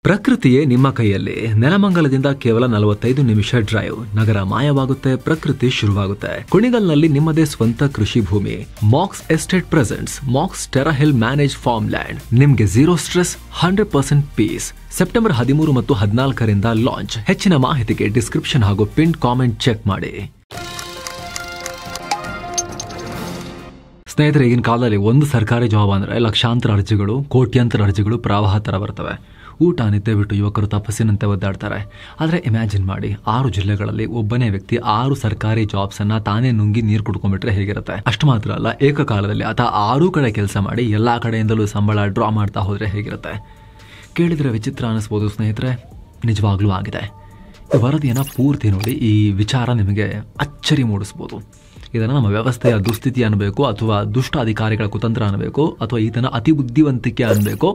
ಪ್ರಕೃತಿಯೇ ನಿಮ್ಮ ಕೈಯಲ್ಲಿ. ನೆಲಮಂಗಲದಿಂದ ಕೇವಲ 45 ನಿಮಿಷ ಡ್ರೈವ್. ನಗರ ಮಾಯವಾಗುತ್ತೆ, ಪ್ರಕೃತಿ ಶುರುವಾಗುತ್ತೆ. ಕುಣಿಗಲ್ನಲ್ಲಿ ನಿಮ್ಮದೇ ಸ್ವಂತ ಕೃಷಿ ಭೂಮಿ. Max estate presents Max Terrahill manage farm land. ನಿಮ್ಗೆ 0 ಸ್ಟ್ರೆಸ್, 100% ಪೀಸ್. ಸೆಪ್ಟೆಂಬರ್ 13 ಮತ್ತು 14ರಿಂದ ಲಾಂಚ್. ಹೆಚ್ಚಿನ ಮಾಹಿತಿಗೆ ಡಿಸ್ಕ್ರಿಪ್ಷನ್ ಹಾಗೂ ಪಿನ್ ಕಾಮೆಂಟ್ ಚೆಕ್ ಮಾಡಿ. ಸ್ನೇಹಿತರೆ, ಈಗಿನ ಕಾಲದಲ್ಲಿ ಒಂದು ಸರ್ಕಾರಿ ಜಾಬ್ ಅಂದ್ರೆ ಲಕ್ಷಾಂತರ ಅರ್ಜಿಗಳು, ಕೋಟ್ಯಾಂತರ ಅರ್ಜಿಗಳು ಪ್ರವಾಹ ತರ ಬರ್ತವೆ. ಊಟ ನಿದ್ದೆ ಬಿಟ್ಟು ಯುವಕರು ತಪಸ್ಸಿನಂತೆ ಒದ್ದಾಡ್ತಾರೆ. ಆದರೆ ಇಮ್ಯಾಜಿನ್ ಮಾಡಿ, 6 ಜಿಲ್ಲೆಗಳಲ್ಲಿ ಒಬ್ಬನೇ ವ್ಯಕ್ತಿ 6 ಸರ್ಕಾರಿ ಜಾಬ್ಸ್ ಅನ್ನ ತಾನೇ ನುಂಗಿ ನೀರು ಕುಡ್ಕೊಂಡ್ಬಿಟ್ರೆ ಹೇಗಿರುತ್ತೆ? ಅಷ್ಟು ಮಾತ್ರ ಅಲ್ಲ, ಏಕಕಾಲದಲ್ಲಿ ಆತ 6 ಕಡೆ ಕೆಲಸ ಮಾಡಿ ಎಲ್ಲಾ ಕಡೆಯಿಂದಲೂ ಸಂಬಳ ಡ್ರಾ ಮಾಡ್ತಾ ಹೋದ್ರೆ ಹೇಗಿರುತ್ತೆ? ಕೇಳಿದ್ರೆ ವಿಚಿತ್ರ ಅನಿಸ್ಬೋದು ಸ್ನೇಹಿತರೆ, ನಿಜವಾಗ್ಲೂ ಆಗಿದೆ. ಈ ವರದಿಯನ್ನ ಪೂರ್ತಿ ನೋಡಿ, ಈ ವಿಚಾರ ನಿಮಗೆ ಅಚ್ಚರಿ ಮೂಡಿಸ್ಬೋದು. ಇದನ್ನು ನಮ್ಮ ವ್ಯವಸ್ಥೆಯ ದುಸ್ಥಿತಿ ಅನ್ನಬೇಕು, ಅಥವಾ ದುಷ್ಟ ಅಧಿಕಾರಿಗಳ ಕುತಂತ್ರ ಅನ್ನಬೇಕು, ಅಥವಾ ಈತನ ಅತಿ ಬುದ್ಧಿವಂತಿಕೆ ಅನ್ನಬೇಕು,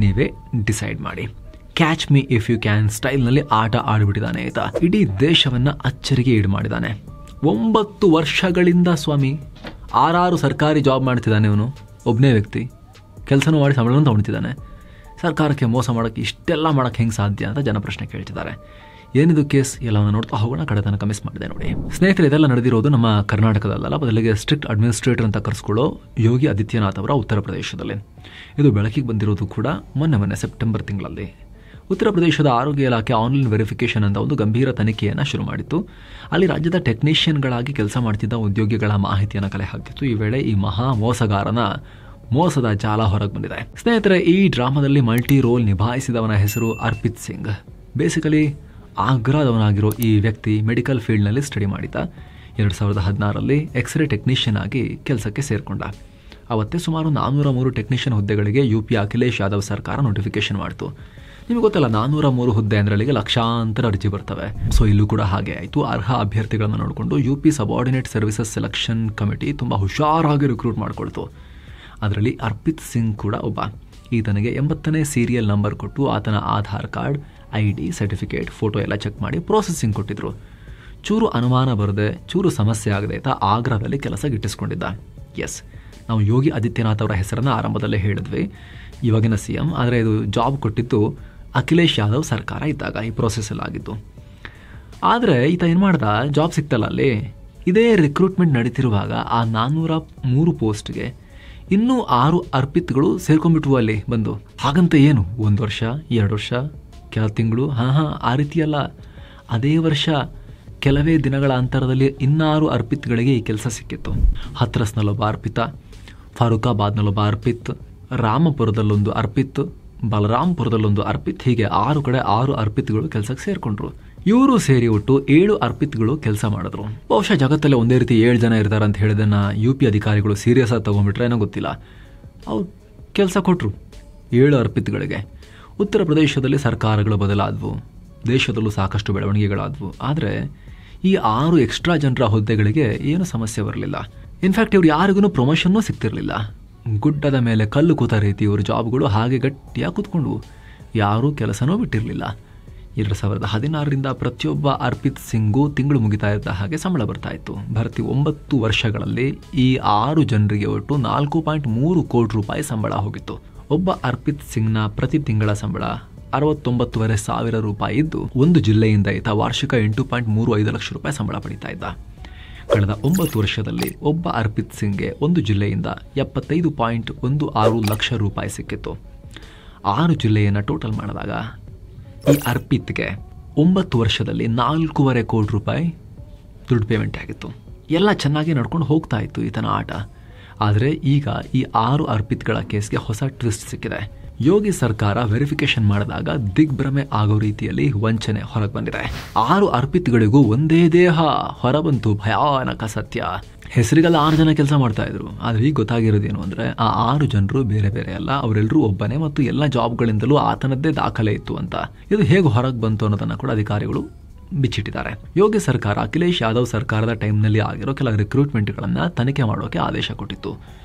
ನೀವೇ ಡಿಸೈಡ್ ಮಾಡಿ. Catch me if you can ಸ್ಟೈಲ್ನಲ್ಲಿ ಆಟ ಆಡ್ಬಿಟ್ಟಿದ್ದಾನೆ ಈತ. ಇಡೀ ದೇಶವನ್ನ ಅಚ್ಚರಿಗೆ ಈಡು ಮಾಡಿದ್ದಾನೆ. 9 ವರ್ಷಗಳಿಂದ ಸ್ವಾಮಿ 6 ಸರ್ಕಾರಿ ಜಾಬ್ ಮಾಡ್ತಿದ್ದಾನೆ ಇವನು. ಒಬ್ಬನೇ ವ್ಯಕ್ತಿ ಕೆಲಸನೂ ಮಾಡಿ ಸಂಬಳನೂ ತಗೊಳ್ತಿದ್ದಾನೆ. ಸರ್ಕಾರಕ್ಕೆ ಮೋಸ ಮಾಡೋಕ್ಕೆ ಇಷ್ಟೆಲ್ಲ ಮಾಡೋಕ್ಕೆ ಹೆಂಗೆ ಸಾಧ್ಯ ಅಂತ ಜನ ಪ್ರಶ್ನೆ ಕೇಳ್ತಿದ್ದಾರೆ. ಏನಿದು ಕೇಸ್ ಎಲ್ಲವನ್ನ ನೋಡ್ತಾ ಹೋಗೋಣ. ಕಡೆ ತನಕ ಮಿಸ್ ಮಾಡಿದೆ ನೋಡಿ ಸ್ನೇಹಿತರೆ. ಇದೆಲ್ಲ ನಡೆದಿರೋದು ನಮ್ಮ ಕರ್ನಾಟಕದಲ್ಲ, ಬದಲಿಗೆ ಸ್ಟ್ರಿಕ್ಟ್ ಅಡ್ಮಿನಿಸ್ಟ್ರೇಟರ್ ಅಂತ ಕರೆಸ್ಕೊಳ್ಳೋ ಯೋಗಿ ಆದಿತ್ಯನಾಥ್ ಅವರ ಉತ್ತರ ಪ್ರದೇಶದಲ್ಲಿ. ಇದು ಬೆಳಕಿಗೆ ಬಂದಿರೋದು ಕೂಡ ಮೊನ್ನೆ ಸೆಪ್ಟೆಂಬರ್ ತಿಂಗಳಲ್ಲಿ. ಉತ್ತರ ಪ್ರದೇಶದ ಆರೋಗ್ಯ ಇಲಾಖೆ ಆನ್ಲೈನ್ ವೆರಿಫಿಕೇಶನ್ ಅಂತ ಒಂದು ಗಂಭೀರ ತನಿಖೆಯನ್ನು ಶುರು ಮಾಡಿತ್ತು. ಅಲ್ಲಿ ರಾಜ್ಯದ ಟೆಕ್ನಿಷಿಯನ್ಗಳಾಗಿ ಕೆಲಸ ಮಾಡ್ತಿದ್ದ ಉದ್ಯೋಗಿಗಳ ಮಾಹಿತಿಯನ್ನು ಕಲೆ ಹಾಕಿತ್ತು. ಈ ವೇಳೆ ಈ ಮಹಾ ಮೋಸಗಾರನ ಮೋಸದ ಜಾಲ ಹೊರಗೆ ಬಂದಿದೆ. ಸ್ನೇಹಿತರೆ, ಈ ಡ್ರಾಮಾದಲ್ಲಿ ಮಲ್ಟಿ ರೋಲ್ ನಿಭಾಯಿಸಿದವನ ಹೆಸರು ಅರ್ಪಿತ್ ಸಿಂಗ್. ಬೇಸಿಕಲಿ ಆಗ್ರಾದವನಾಗಿರೋ ಈ ವ್ಯಕ್ತಿ ಮೆಡಿಕಲ್ ಫೀಲ್ಡ್ನಲ್ಲಿ ಸ್ಟಡಿ ಮಾಡಿದ್ದ. 2016ರಲ್ಲಿ ಎಕ್ಸ್ರೇ ಟೆಕ್ನಿಷಿಯನ್ ಆಗಿ ಕೆಲಸಕ್ಕೆ ಸೇರಿಕೊಂಡ. ಅವತ್ತೇ ಸುಮಾರು 403 ಟೆಕ್ನಿಷಿಯನ್ ಹುದ್ದೆಗಳಿಗೆ UP ಅಖಿಲೇಶ್ ಯಾದವ್ ಸರ್ಕಾರ ನೋಟಿಫಿಕೇಶನ್ ಮಾಡಿತು. ನಿಮಗೆ ಗೊತ್ತಲ್ಲ, 403 ಹುದ್ದೆ ಅಂದ್ರೆ ಲಕ್ಷಾಂತರ ಅರ್ಜಿ ಬರ್ತವೆ. ಸೊ ಇಲ್ಲೂ ಕೂಡ ಹಾಗೆ ಆಯಿತು. ಅರ್ಹ ಅಭ್ಯರ್ಥಿಗಳನ್ನು ನೋಡಿಕೊಂಡು UP subordinate services selection committee ತುಂಬ ಹುಷಾರಾಗಿ ರಿಕ್ರೂಟ್ ಮಾಡಿಕೊಳ್ತು. ಅದರಲ್ಲಿ ಅರ್ಪಿತ್ ಸಿಂಗ್ ಕೂಡ ಒಬ್ಬ. ಈತನಿಗೆ 80ನೇ ಸೀರಿಯಲ್ ನಂಬರ್ ಕೊಟ್ಟು ಆತನ Aadhaar card, ID, certificate, photo ಎಲ್ಲ ಚೆಕ್ ಮಾಡಿ ಪ್ರೋಸೆಸಿಂಗ್ ಕೊಟ್ಟಿದ್ರು. ಚೂರು ಅನುಮಾನ ಬರದೆ, ಚೂರು ಸಮಸ್ಯೆ ಆಗದೆ ಆತ ಆಗ್ರಾದಲ್ಲಿ ಕೆಲಸ ಗಿಟ್ಟಿಸ್ಕೊಂಡಿದ್ದ. ಎಸ್, ನಾವು ಯೋಗಿ ಆದಿತ್ಯನಾಥ್ ಅವರ ಹೆಸರನ್ನು ಆರಂಭದಲ್ಲೇ ಹೇಳಿದ್ವಿ, ಇವಾಗಿನ CM. ಆದರೆ ಇದು ಜಾಬ್ ಕೊಟ್ಟಿದ್ದು ಅಖಿಲೇಶ್ ಯಾದವ್ ಸರ್ಕಾರ ಇದ್ದಾಗ ಈ ಪ್ರೋಸೆಸ್ಸಲ್ಲಿ ಆಗಿತ್ತು. ಆದರೆ ಈತ ಏನು ಮಾಡ್ದ, ಜಾಬ್ ಸಿಕ್ತಲ್ಲ ಅಲ್ಲಿ, ಇದೇ ರಿಕ್ರೂಟ್ಮೆಂಟ್ ನಡೀತಿರುವಾಗ ಆ 403 ಪೋಸ್ಟ್ಗೆ ಇನ್ನೂ 6 ಅರ್ಪಿತ್ಗಳು ಸೇರ್ಕೊಂಡ್ಬಿಟ್ವು ಅಲ್ಲಿ ಬಂದು. ಹಾಗಂತ ಏನು 1 ವರ್ಷ 2 ವರ್ಷ ಕೆಲ ತಿಂಗಳು ಆ ರೀತಿಯಲ್ಲ. ಅದೇ ವರ್ಷ ಕೆಲವೇ ದಿನಗಳ ಅಂತರದಲ್ಲಿ 6 ಅರ್ಪಿತ್ಗಳಿಗೆ ಈ ಕೆಲಸ ಸಿಕ್ಕಿತ್ತು. ಹತ್ರಸ್ನಲ್ಲೊಬ್ಬ ಅರ್ಪಿತ, ಫಾರೂಕಾಬಾದ್ನಲ್ಲೊಬ್ಬ ಅರ್ಪಿತ್, ರಾಮಪುರದಲ್ಲೊಂದು ಅರ್ಪಿತ್, ಬಲರಾಂಪುರದಲ್ಲೊಂದು ಅರ್ಪಿತ್, ಹೀಗೆ 6 ಕಡೆ 6 ಅರ್ಪಿತ್ಗಳು ಕೆಲಸಕ್ಕೆ ಸೇರ್ಕೊಂಡ್ರು. ಇವರು ಸೇರಿ ಒಟ್ಟು 7 ಅರ್ಪಿತ್ಗಳು ಕೆಲಸ ಮಾಡಿದ್ರು. ಬಹುಶಃ ಜಗತ್ತಲ್ಲೇ ಒಂದೇ ರೀತಿ 7 ಜನ ಇರ್ತಾರೆ ಅಂತ ಹೇಳಿದನ್ನ UP ಅಧಿಕಾರಿಗಳು ಸೀರಿಯಸ್ ಆಗಿ ತಗೊಂಡ್ಬಿಟ್ರೆ ಏನೋ ಗೊತ್ತಿಲ್ಲ. ಅವ್ರು ಕೆಲಸ ಕೊಟ್ಟರು 7 ಅರ್ಪಿತ್ಗಳಿಗೆ. ಉತ್ತರ ಪ್ರದೇಶದಲ್ಲಿ ಸರ್ಕಾರಗಳು ಬದಲಾದವು, ದೇಶದಲ್ಲೂ ಸಾಕಷ್ಟು ಬೆಳವಣಿಗೆಗಳಾದವು. ಆದರೆ ಈ 6 ಎಕ್ಸ್ಟ್ರಾ ಜನರ ಹುದ್ದೆಗಳಿಗೆ ಏನು ಸಮಸ್ಯೆ ಬರಲಿಲ್ಲ. ಇನ್ಫ್ಯಾಕ್ಟ್ ಇವ್ರು ಯಾರಿಗೂ ಪ್ರಮೋಷನ್ನೂ ಸಿಗ್ತಿರಲಿಲ್ಲ. ಗುಡ್ಡದ ಮೇಲೆ ಕಲ್ಲು ಕೂತ ರೀತಿ ಇವ್ರ ಜಾಬ್ಗಳು ಹಾಗೆ ಗಟ್ಟಿಯಾಗಿ ಕೂತ್ಕೊಂಡ್ವು. ಯಾರೂ ಕೆಲಸನೂ ಬಿಟ್ಟಿರಲಿಲ್ಲ. 2016ರಿಂದ ಪ್ರತಿಯೊಬ್ಬ ಅರ್ಪಿತ್ ಸಿಂಗೂ ತಿಂಗಳು ಮುಗಿತಾ ಇದ್ದ ಹಾಗೆ ಸಂಬಳ ಬರ್ತಾ ಇತ್ತು. ಭರ್ತಿ 9 ವರ್ಷಗಳಲ್ಲಿ ಈ 6 ಜನರಿಗೆ ಒಟ್ಟು 4.3 ಕೋಟಿ ರೂಪಾಯಿ ಸಂಬಳ ಹೋಗಿತ್ತು. ಒಬ್ಬ ಅರ್ಪಿತ್ ಸಿಂಗ್ನ ಪ್ರತಿ ತಿಂಗಳ ಸಂಬಳ 69,500 ರೂಪಾಯಿ ಇದ್ದು, ಒಂದು ಜಿಲ್ಲೆಯಿಂದ ಈತ ವಾರ್ಷಿಕ 8.35 ಲಕ್ಷ ರೂಪಾಯಿ ಸಂಬಳ ಪಡೀತಾ ಇದ್ದ. ಕಳೆದ 9 ವರ್ಷದಲ್ಲಿ ಒಬ್ಬ ಅರ್ಪಿತ್ ಸಿಂಗ್ಗೆ ಒಂದು ಜಿಲ್ಲೆಯಿಂದ 75.16 ಲಕ್ಷ ರೂಪಾಯಿ ಸಿಕ್ಕಿತ್ತು. 6 ಜಿಲ್ಲೆಯನ್ನು ಟೋಟಲ್ ಮಾಡಿದಾಗ ಈ ಅರ್ಪಿತ್ಗೆ 9 ವರ್ಷದಲ್ಲಿ 4.25 ಕೋಟಿ ರೂಪಾಯಿ ದುಡ್ಡು ಪೇಮೆಂಟ್ ಆಗಿತ್ತು. ಎಲ್ಲ ಚೆನ್ನಾಗಿ ನಡ್ಕೊಂಡು ಹೋಗ್ತಾ ಇತ್ತು ಈತನ ಆಟ. ಆದರೆ ಈಗ ಈ 6 ಅರ್ಪಿತ್ಗಳ ಕೇಸ್ಗೆ ಹೊಸ ಟ್ವಿಸ್ಟ್ ಸಿಕ್ಕಿದೆ. ಯೋಗಿ ಸರ್ಕಾರ ವೆರಿಫಿಕೇಶನ್ ಮಾಡಿದಾಗ ದಿಗ್ಭ್ರಮೆ ಆಗೋ ರೀತಿಯಲ್ಲಿ ವಂಚನೆ ಹೊರಗೆ ಬಂದಿದೆ. 6 ಅರ್ಪಿತ್ಗಳಿಗೂ ಒಂದೇ ದೇಹ ಹೊರಬಂತು ಭಯಾನಕ ಸತ್ಯ. ಹೆಸರಿಗೆಲ್ಲ 6 ಜನ ಕೆಲಸ ಮಾಡ್ತಾ ಇದ್ರು. ಆದ್ರೆ ಈಗ ಗೊತ್ತಾಗಿರೋದೇನು ಅಂದ್ರೆ, ಆ 6 ಜನರು ಬೇರೆ ಬೇರೆ ಅಲ್ಲ, ಅವರೆಲ್ಲರೂ ಒಬ್ಬನೇ ಮತ್ತು ಎಲ್ಲ ಜಾಬ್ಗಳಿಂದಲೂ ಆತನದ್ದೇ ದಾಖಲೆ ಇತ್ತು ಅಂತ. ಇದು ಹೇಗೆ ಹೊರಗೆ ಬಂತು ಅನ್ನೋದನ್ನ ಕೂಡ ಅಧಿಕಾರಿಗಳು ಬಿಚ್ಚಿಟ್ಟಿದ್ದಾರೆ. ಯೋಗಿ ಸರ್ಕಾರ ಅಖಿಲೇಶ್ ಯಾದವ್ ಸರ್ಕಾರದ ಟೈಮ್ನಲ್ಲಿ ಆಗಿರೋ ಕೆಲ ರಿಕ್ರೂಟ್ಮೆಂಟ್ಗಳನ್ನು ತನಿಖೆ ಮಾಡೋಕೆ ಆದೇಶ ಕೊಟ್ಟಿತ್ತು.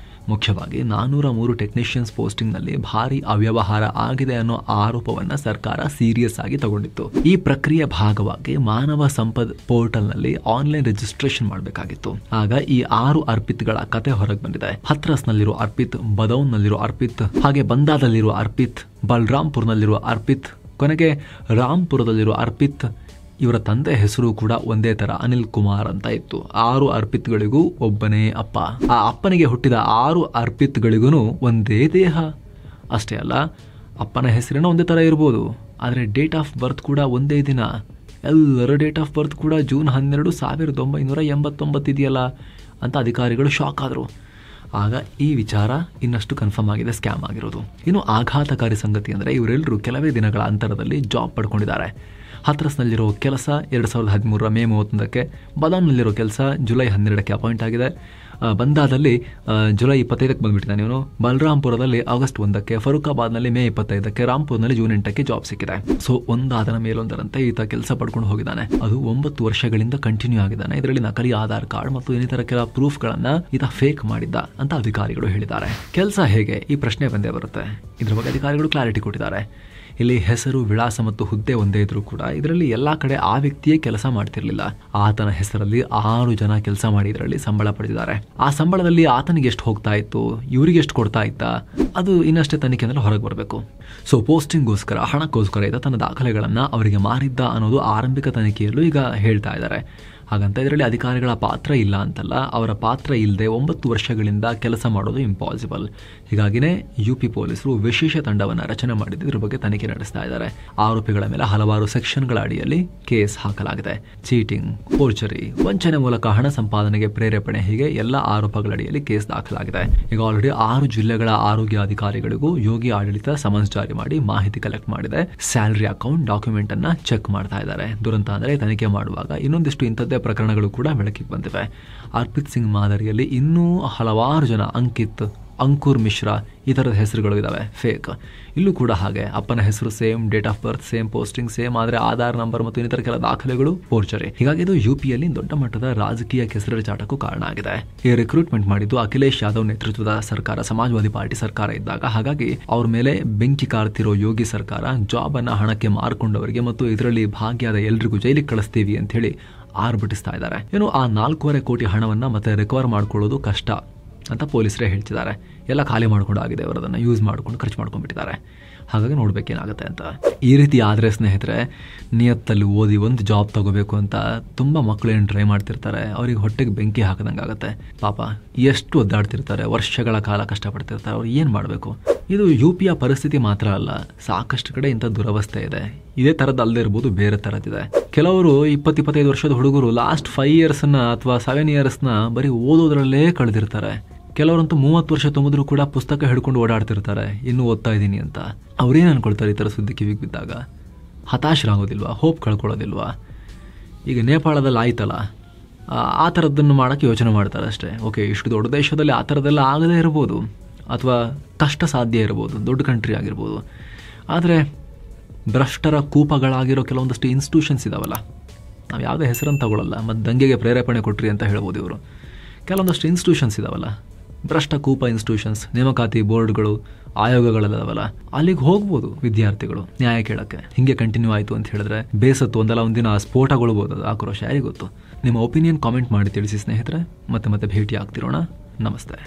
ಮುಖ್ಯವಾಗಿ 403 ಟೆಕ್ನಿಷಿಯನ್ಸ್ ಪೋಸ್ಟಿಂಗ್ನಲ್ಲಿ ಭಾರಿ ಅವ್ಯವಹಾರ ಆಗಿದೆ ಅನ್ನೋ ಆರೋಪವನ್ನು ಸರ್ಕಾರ ಸೀರಿಯಸ್ ಆಗಿ ತಗೊಂಡಿತ್ತು. ಈ ಪ್ರಕ್ರಿಯೆ ಭಾಗವಾಗಿ ಮಾನವ ಸಂಪದ್ ಪೋರ್ಟಲ್ನಲ್ಲಿ ಆನ್ಲೈನ್ ರಿಜಿಸ್ಟ್ರೇಷನ್ ಮಾಡಬೇಕಾಗಿತ್ತು. ಆಗ ಈ 6 ಅರ್ಪಿತ್ಗಳ ಕತೆ ಹೊರಗೆ ಬಂದಿದೆ. ಹತ್ರಸ್ನಲ್ಲಿರೋ ಅರ್ಪಿತ್, ಬದೌನ್ನಲ್ಲಿರೋ ಅರ್ಪಿತ್, ಹಾಗೆ ಬಂದಾದಲ್ಲಿರುವ ಅರ್ಪಿತ್, ಬಲರಾಂಪುರ್ನಲ್ಲಿರುವ ಅರ್ಪಿತ್, ಕೊನೆಗೆ ರಾಂಪುರದಲ್ಲಿರುವ ಅರ್ಪಿತ್ ಇವರ ತಂದೆ ಹೆಸರು ಕೂಡ ಒಂದೇ ಥರ ಅನಿಲ್ ಕುಮಾರ್ ಅಂತ ಇತ್ತು. 6 ಅರ್ಪಿತ್ಗಳಿಗೂ ಒಬ್ಬನೇ ಅಪ್ಪ. ಆ ಅಪ್ಪನಿಗೆ ಹುಟ್ಟಿದ 6 ಅರ್ಪಿತ್ಗಳಿಗೂ ಒಂದೇ ದೇಹ. ಅಷ್ಟೇ ಅಲ್ಲ, ಅಪ್ಪನ ಹೆಸರೇನೋ ಒಂದೇ ಥರ ಇರ್ಬೋದು, ಆದರೆ ಡೇಟ್ ಆಫ್ ಬರ್ತ್ ಕೂಡ ಒಂದೇ ದಿನ. ಎಲ್ಲರ ಡೇಟ್ ಆಫ್ ಬರ್ತ್ ಕೂಡ ಜೂನ್ 12, 1989 ಇದೆಯಲ್ಲ ಅಂತ ಅಧಿಕಾರಿಗಳು ಶಾಕ್ ಆದರು. ಆಗ ಈ ವಿಚಾರ ಇನ್ನಷ್ಟು ಕನ್ಫರ್ಮ್ ಆಗಿದೆ, ಸ್ಕ್ಯಾಮ್ ಆಗಿರೋದು. ಇನ್ನು ಆಘಾತಕಾರಿ ಸಂಗತಿ ಅಂದರೆ ಇವರೆಲ್ಲರೂ ಕೆಲವೇ ದಿನಗಳ ಅಂತರದಲ್ಲಿ ಜಾಬ್ ಪಡ್ಕೊಂಡಿದ್ದಾರೆ. ಹತ್ರಸ್ನಲ್ಲಿರೋ ಕೆಲಸ 2013 ಮೇ 31ಕ್ಕೆ, ಬದಾಮ್ನಲ್ಲಿರೋ ಕೆಲಸ ಜುಲೈ 12ಕ್ಕೆ ಅಪಾಯಿಂಟ್ ಆಗಿದೆ. ಬಂದಾದಲ್ಲಿ ಜುಲೈ 25ಕ್ಕೆ ಬಂದುಬಿಟ್ಟಿದ್ದಾನೆ ಇವನು. ಬಲರಾಂಪುರದಲ್ಲಿ ಆಗಸ್ಟ್ 1ಕ್ಕೆ, ಫರೂಕಾಬಾದ್ನಲ್ಲಿ ಮೇ 25ಕ್ಕೆ, ರಾಂಪುರ್ನಲ್ಲಿ ಜೂನ್ 8ಕ್ಕೆ ಜಾಬ್ ಸಿಕ್ಕಿದೆ. ಸೊ ಒಂದಾದನ ಮೇಲೊಂದರಂತೆ ಈತ ಕೆಲಸ ಪಡ್ಕೊಂಡು ಹೋಗಿದ್ದಾನೆ. ಅದು 9 ವರ್ಷಗಳಿಂದ ಕಂಟಿನ್ಯೂ ಆಗಿದ್ದಾನೆ. ಇದರಲ್ಲಿ ನಕಲಿ ಆಧಾರ್ ಕಾರ್ಡ್ ಮತ್ತು ಇನ್ನಿತರ ಕೆಲ ಪ್ರೂಫ್ಗಳನ್ನ ಈತ ಫೇಕ್ ಮಾಡಿದ್ದ ಅಂತ ಅಧಿಕಾರಿಗಳು ಹೇಳಿದ್ದಾರೆ. ಕೆಲಸ ಹೇಗೆ, ಈ ಪ್ರಶ್ನೆ ಬಂದೇ ಬರುತ್ತೆ. ಇದ್ರ ಬಗ್ಗೆ ಅಧಿಕಾರಿಗಳು ಕ್ಲಾರಿಟಿ ಕೊಟ್ಟಿದ್ದಾರೆ. ಇಲ್ಲಿ ಹೆಸರು, ವಿಳಾಸ ಮತ್ತು ಹುದ್ದೆ ಒಂದೇ ಇದ್ರೂ ಕೂಡ ಇದರಲ್ಲಿ ಎಲ್ಲಾ ಕಡೆ ಆ ವ್ಯಕ್ತಿಯೇ ಕೆಲಸ ಮಾಡ್ತಿರ್ಲಿಲ್ಲ. ಆತನ ಹೆಸರಲ್ಲಿ 6 ಜನ ಕೆಲಸ ಮಾಡಿ ಇದರಲ್ಲಿ ಸಂಬಳ ಪಡೆದಿದ್ದಾರೆ. ಆ ಸಂಬಳದಲ್ಲಿ ಆತನಿಗೆ ಎಷ್ಟು ಹೋಗ್ತಾ ಇತ್ತು, ಇವರಿಗೆ ಎಷ್ಟು ಕೊಡ್ತಾ ಇತ್ತಾ, ಅದು ಇನ್ನಷ್ಟೇ ತನಿಖೆಯಿಂದ ಹೊರಗೆ ಬರಬೇಕು. ಸೊ ಪೋಸ್ಟಿಂಗ್ಗೋಸ್ಕರ, ಹಣಕ್ಕೋಸ್ಕರ ಇದ್ದ ತನ್ನ ದಾಖಲೆಗಳನ್ನ ಅವರಿಗೆ ಮಾರಿದ್ದ ಅನ್ನೋದು ಆರಂಭಿಕ ತನಿಖೆಯಲ್ಲೂ ಈಗ ಹೇಳ್ತಾ ಇದ್ದಾರೆ. ಹಾಗಂತ ಇದರಲ್ಲಿ ಅಧಿಕಾರಿಗಳ ಪಾತ್ರ ಇಲ್ಲ ಅಂತಲ್ಲ, ಅವರ ಪಾತ್ರ ಇಲ್ಲದೆ 9 ವರ್ಷಗಳಿಂದ ಕೆಲಸ ಮಾಡೋದು ಇಂಪಾಸಿಬಲ್. ಹೀಗಾಗಿನೇ UP ಪೊಲೀಸರು ವಿಶೇಷ ತಂಡವನ್ನು ರಚನೆ ಮಾಡಿದ್ದು ಇದ್ರ ಬಗ್ಗೆ ತನಿಖೆ ನಡೆಸ್ತಾ ಇದ್ದಾರೆ. ಆರೋಪಿಗಳ ಮೇಲೆ ಹಲವಾರು ಸೆಕ್ಷನ್ಗಳ ಅಡಿಯಲ್ಲಿ ಕೇಸ್ ಹಾಕಲಾಗಿದೆ. ಚೀಟಿಂಗ್, ಫೋರ್ಜರಿ, ವಂಚನೆ ಮೂಲಕ ಹಣ ಸಂಪಾದನೆಗೆ ಪ್ರೇರೇಪಣೆ, ಹೀಗೆ ಎಲ್ಲ ಆರೋಪಗಳ ಅಡಿಯಲ್ಲಿ ಕೇಸ್ ದಾಖಲಾಗಿದೆ. ಈಗ ಆಲ್ರೆಡಿ 6 ಜಿಲ್ಲೆಗಳ ಆರೋಗ್ಯ ಅಧಿಕಾರಿಗಳಿಗೂ ಯೋಗಿ ಆಡಳಿತ ಸಮನ್ಸ್ ಜಾರಿ ಮಾಡಿ ಮಾಹಿತಿ ಕಲೆಕ್ಟ್ ಮಾಡಿದೆ. ಸ್ಯಾಲರಿ ಅಕೌಂಟ್ ಡಾಕ್ಯುಮೆಂಟ್ ಅನ್ನ ಚೆಕ್ ಮಾಡ್ತಾ ಇದ್ದಾರೆ. ದುರಂತ ಅಂದರೆ ತನಿಖೆ ಮಾಡುವಾಗ ಇನ್ನೊಂದಿಷ್ಟು ಇಂಥದ್ದೇ ಪ್ರಕರಣಗಳು ಕೂಡ ಬೆಳಕಿಗೆ ಬಂದಿವೆ. ಅರ್ಪಿತ್ ಸಿಂಗ್ ಮಾದರಿಯಲ್ಲಿ ಇನ್ನೂ ಹಲವಾರು ಜನ, ಅಂಕಿತ್, ಅಂಕುರ್ ಮಿಶ್ರಾ, ಈ ಥರದ ಹೆಸರುಗಳು ಇದಾವೆ ಫೇಕ್. ಇಲ್ಲೂ ಕೂಡ ಹಾಗೆ ಅಪ್ಪನ ಹೆಸರು same, date of birth same, posting same, ಆದರೆ ಆಧಾರ್ ನಂಬರ್ ಮತ್ತು ಇನ್ನಿತರ ಕೆಲ ದಾಖಲೆಗಳು ಫೋರ್ಜರಿ. ಹೀಗಾಗಿ ಇದು UPಯಲ್ಲಿ ದೊಡ್ಡ ಮಟ್ಟದ ರಾಜಕೀಯ ಕೆಸರೆಚಾಟಕ್ಕೂ ಕಾರಣ ಆಗಿದೆ. ಈ ರಿಕ್ರೂಟ್ಮೆಂಟ್ ಮಾಡಿದ್ದು ಅಖಿಲೇಶ್ ಯಾದವ್ ನೇತೃತ್ವದ ಸರ್ಕಾರ, ಸಮಾಜವಾದಿ ಪಾರ್ಟಿ ಸರ್ಕಾರ ಇದ್ದಾಗ. ಹಾಗಾಗಿ ಅವ್ರ ಮೇಲೆ ಬೆಂಕಿ ಕಾರ್ತಿರೋ ಯೋಗಿ ಸರ್ಕಾರ ಜಾಬ್ ಅನ್ನ ಹಣಕ್ಕೆ ಮಾರ್ಕೊಂಡವರಿಗೆ ಮತ್ತು ಇದರಲ್ಲಿ ಭಾಗಿಯಾದ ಎಲ್ರಿಗೂ ಜೈಲಿಗೆ ಕಳಿಸ್ತೀವಿ ಅಂತ ಹೇಳಿ ಆರ್ಭಟಿಸ್ತಾ ಇದ್ದಾರೆ. ಏನು ಆ 4.25 ಕೋಟಿ ಹಣವನ್ನ ಮತ್ತೆ ರಿಕವರ್ ಮಾಡ್ಕೊಳ್ಳೋದು ಕಷ್ಟ ಅಂತ ಪೊಲೀಸರೇ ಹೇಳ್ತಿದ್ದಾರೆ. ಎಲ್ಲ ಖಾಲಿ ಮಾಡ್ಕೊಂಡು ಆಗಿದೆ, ಅವರದನ್ನು ಯೂಸ್ ಮಾಡ್ಕೊಂಡು ಖರ್ಚು ಮಾಡ್ಕೊಂಡ್ಬಿಟ್ಟಿದ್ದಾರೆ. ಹಾಗಾಗಿ ನೋಡ್ಬೇಕೇನಾಗುತ್ತೆ ಅಂತ. ಈ ರೀತಿ ಆದರೆ ಸ್ನೇಹಿತರೆ, ನಿಯತ್ತಲ್ಲಿ ಓದಿ ಒಂದು ಜಾಬ್ ತಗೋಬೇಕು ಅಂತ ತುಂಬ ಮಕ್ಕಳು ಏನು ಟ್ರೈ ಮಾಡ್ತಿರ್ತಾರೆ, ಅವ್ರಿಗೆ ಹೊಟ್ಟೆಗೆ ಬೆಂಕಿ ಹಾಕದಂಗೆ ಆಗುತ್ತೆ. ಪಾಪ ಎಷ್ಟು ಒದ್ದಾಡ್ತಿರ್ತಾರೆ, ವರ್ಷಗಳ ಕಾಲ ಕಷ್ಟಪಡ್ತಿರ್ತಾರೆ, ಅವ್ರು ಏನು ಮಾಡಬೇಕು. ಇದು UPಯ ಪರಿಸ್ಥಿತಿ ಮಾತ್ರ ಅಲ್ಲ, ಸಾಕಷ್ಟು ಕಡೆ ಇಂಥ ದುರವಸ್ಥೆ ಇದೆ. ಇದೇ ಥರದ್ದು ಅಲ್ಲದೆ ಇರ್ಬೋದು, ಬೇರೆ ಥರದ್ದಿದೆ. ಕೆಲವರು 20-25 ವರ್ಷದ ಹುಡುಗರು ಲಾಸ್ಟ್ 5 ಇಯರ್ಸ್ನ ಅಥವಾ 7 ಇಯರ್ಸ್ನ ಬರೀ ಓದೋದ್ರಲ್ಲೇ ಕಳೆದಿರ್ತಾರೆ. ಕೆಲವರಂತೂ 30 ವರ್ಷ ತುಂಬಿದ್ರೂ ಕೂಡ ಪುಸ್ತಕ ಹಿಡ್ಕೊಂಡು ಓಡಾಡ್ತಿರ್ತಾರೆ, ಇನ್ನೂ ಓದ್ತಾ ಇದ್ದೀನಿ ಅಂತ. ಅವ್ರೇನು ಅನ್ಕೊಳ್ತಾರೆ ಈ ಥರ ಸುದ್ದಿ ಕಿವಿಗೆ ಬಿದ್ದಾಗ? ಹತಾಶರಾಗೋದಿಲ್ವಾ? ಹೋಪ್ ಕಳ್ಕೊಳ್ಳೋದಿಲ್ವಾ? ಈಗ ನೇಪಾಳದಲ್ಲಿ ಆಯ್ತಲ್ಲ, ಆ ಥರದ್ದನ್ನು ಮಾಡೋಕ್ಕೆ ಯೋಚನೆ ಮಾಡ್ತಾರೆ ಅಷ್ಟೇ. ಓಕೆ, ಇಷ್ಟು ದೊಡ್ಡ ದೇಶದಲ್ಲಿ ಆ ಥರದ್ದೆಲ್ಲ ಆಗದೇ ಇರ್ಬೋದು, ಅಥವಾ ಕಷ್ಟ ಸಾಧ್ಯ ಇರ್ಬೋದು, ದೊಡ್ಡ ಕಂಟ್ರಿ ಆಗಿರ್ಬೋದು. ಆದರೆ ಭ್ರಷ್ಟರ ಕೂಪಗಳಾಗಿರೋ ಕೆಲವೊಂದಷ್ಟು ಇನ್ಸ್ಟಿಟ್ಯೂಷನ್ಸ್ ಇದಾವಲ್ಲ, ನಾವು ಯಾವುದೇ ಹೆಸರನ್ನು ತಗೊಳ್ಳಲ್ಲ, ಮತ್ತು ದಂಗೆಗೆ ಪ್ರೇರೇಪಣೆ ಕೊಟ್ರಿ ಅಂತ ಹೇಳ್ಬೋದು ಇವರು. ಕೆಲವೊಂದಷ್ಟು ಇನ್ಸ್ಟಿಟ್ಯೂಷನ್ಸ್ ಇದಾವಲ್ಲ, ಭ್ರಷ್ಟ ಕೂಪ ಇನ್ಸ್ಟಿಟ್ಯೂಷನ್ಸ್, ನೇಮಕಾತಿ ಬೋರ್ಡ್ಗಳು, ಆಯೋಗಗಳೆಲ್ಲವಲ್ಲ, ಅಲ್ಲಿಗೆ ಹೋಗ್ಬೋದು ವಿದ್ಯಾರ್ಥಿಗಳು ನ್ಯಾಯ ಕೇಳಕ್ಕೆ. ಹಿಂಗೆ ಕಂಟಿನ್ಯೂ ಆಯಿತು ಅಂತ ಹೇಳಿದ್ರೆ ಬೇಸತ್ತು ಒಂದಲ್ಲ ಒಂದಿನ ಸ್ಫೋಟಗೊಳ್ಬೋದು, ಅದು ಆಕ್ರೋಶ ಯಾರಿಗೆ ಗೊತ್ತು. ನಿಮ್ಮ ಒಪಿನಿಯನ್ ಕಾಮೆಂಟ್ ಮಾಡಿ ತಿಳಿಸಿ ಸ್ನೇಹಿತರೆ. ಮತ್ತೆ ಭೇಟಿ ಆಗ್ತಿರೋಣ. ನಮಸ್ತೆ.